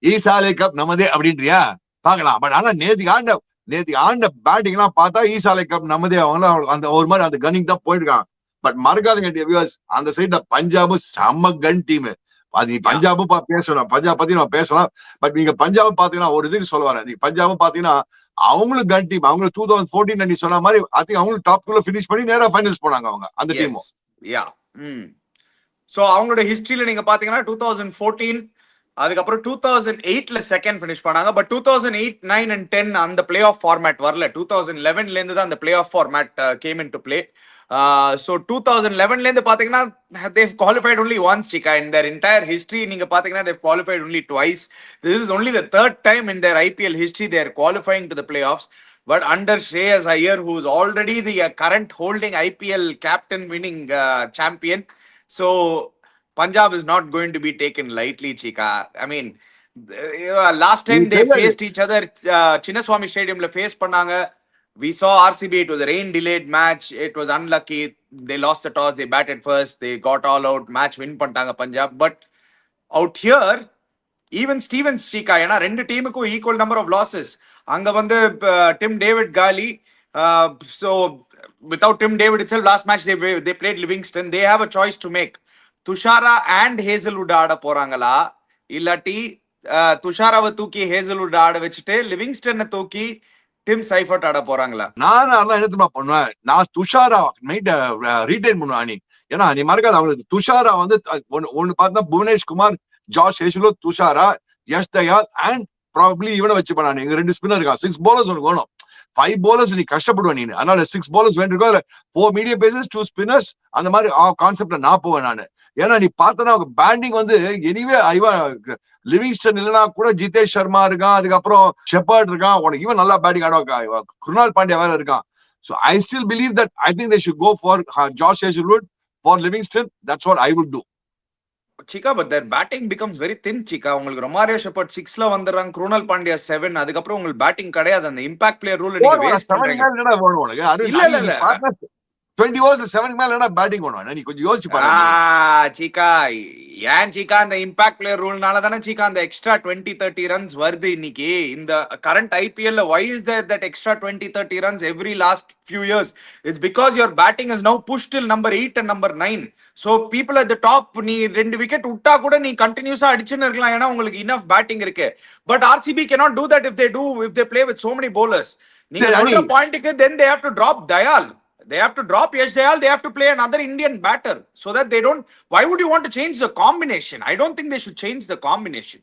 ஈசாலே cup நமதே அப்படின்றியா பாக்கலாம். But ஆனா நேத்துக்கு ஆண்ட பேட்டிங் எல்லாம் பார்த்தா ஈசாலே கப் நமதே அவங்க அந்த ஒரு மாதிரி அந்த கன்னிங் தான் போயிருக்காங்க. பட் மறக்காதுங்க வியூவர்ஸ், அந்த சைட்ல பஞ்சாப் செம்ம கன் டீம். அது நீ பஞ்சாபும் பேசணும், பஞ்சாப் பத்தி நம்ம பேசலாம். பட் நீங்க பஞ்சாப் பாத்தீங்கன்னா ஒரு இதுக்கு சொல்ல வரேன், நீங்க பஞ்சாபும் பாத்தீங்கன்னா அவங்களும் கன் டீம். அவங்க 2014 நீ சொன்ன மாதிரி ஐ திங்க் அவங்களும் டாப் 2ல ஃபினிஷ் பண்ணி நேரா ஃபைனல்ஸ் போனாங்க அவங்க அந்த டீமும். சோ அவங்களோட ஹிஸ்டரியில நீங்க பாத்தீங்கன்னா 2014 அதுக்கப்புறம் 2008ல செகண்ட் ஃபினிஷ் பண்ணாங்க. பட் 2008, 9 and 10 அந்த பிளே ஆஃப் ஃபார்மேட் வரல. 2011ல இருந்து தான் அந்த play off format game in to play. So 2011ல இருந்து பாத்தீங்கன்னா they've qualified only once, Chika. In their entire history நீங்க பாத்தீங்கன்னா they've qualified only twice. This is only the third time in their IPL history they are qualifying to the playoffs. But under Shreyas Iyer, who is already the current holding IPL captain winning champion, so Punjab is not going to be taken lightly, Chika. I mean, last time they faced each other, Chinnaswamy Stadium la face பண்ணாங்க. We saw RCB, it was a rain delayed match. It was unlucky. They lost the toss, they batted first, they got all out, match win பண்ணிட்டாங்க Punjab. But out here, even Stevens, Chika, ஏன்னா ரெண்டு டீமுக்கும் equal number of losses. அங்க வந்து Tim David காலி. So without Tim David itself, last match they played Livingston. They have a choice to make. Dushara and Hazlewood ஆட போறாங்களா, இல்லாட்டி துஷாராவை தூக்கி ஹேசல்வுட் ஆட வச்சுட்டு லிவிங்ஸ்டனை தூக்கி டிம் சைஃபர்ட் ஆட போறாங்களா? நான் என்ன பண்ணுவேன், நான் துஷாரா ரீடைன் பண்ணுவேன் அணி. ஏன்னா நீ மறக்காத, அவங்களுக்கு துஷாரா வந்து ஒன்னு பார்த்தா Bhuvneshkumar, Josh Hazlewood, Tushara, Yash Dayal and probably இவனை வச்சு பண்ணானு. இங்க 2 ஸ்பின்னர் இருக்கா, 6 bowlers உனக்கு வேணும். 5 bowlers நீ கஷ்டப்படுவேன் நீ. அதனால 6 bowlers வேண்டிருக்கோம், 4 மீடியம் பேசஸ், 2 spinners, அந்த மாதிரி கான்செப்ட்ல நான் போவேன் நானு. ஏன்னா நீ பார்த்தனா பேட்டிங் வந்து எனிவே லிவிங்ஸ்டன் இல்லைன்னா கூட ஜிதேஷ் சர்மா இருக்கான், அதுக்கப்புறம் ஷெப்பர்ட் இருக்கான், உனக்கு இவன் நல்லா பேட்டிங் ஆடுவாங்க, குருணால் பாண்டியா வேற இருக்கான். So I still believe that I think they should go for Josh Hazlewood for Livingston. That's what I would do. Chika, but their batting becomes very thin, Chika. உங்களுக்கு ரொமாரியோ ஷெப்பர்ட் 6ல வந்துறாங்க, குருணால் பாண்டியா 7, அதுக்கப்புறம் உங்களுக்கு batting கிடையாது. அந்த impact player rule நீங்க waste பண்றீங்க. இல்ல 20 overs 7 மேல என்ன பேட்டிங் பண்ணுவாங்க, நீ கொஞ்சம் யோசிச்சு பாருங்க. சீக்கா, ஏன் சீக்கா அந்த இம்பாக்ட் பிளேயர் ரூல்னால தானே சீக்கா அந்த எக்ஸ்ட்ரா 20-30 ரன்ஸ் வருது இன்னைக்கு இந்த கரண்ட் ஐபிஎல்ல. why is there that extra 20-30 runs every last few years? It's because your batting is now pushed till number 8 and number 9. So people at the top, நீ 2 wicket விட்டா கூட நீ கண்டினியூஸா அடிச்சுன்னு இருக்கலாம், ஏன்னா உங்களுக்கு enough batting இருக்கு. But RCB cannot do that if they play with so many bowlers. நீங்க சொல்ற பாயிண்ட்க்கு then they have to drop Dayal. They have to drop Yash Dayal. They have to play another Indian batter so that they don't. Why would you want to change the combination? I don't think they should change the combination.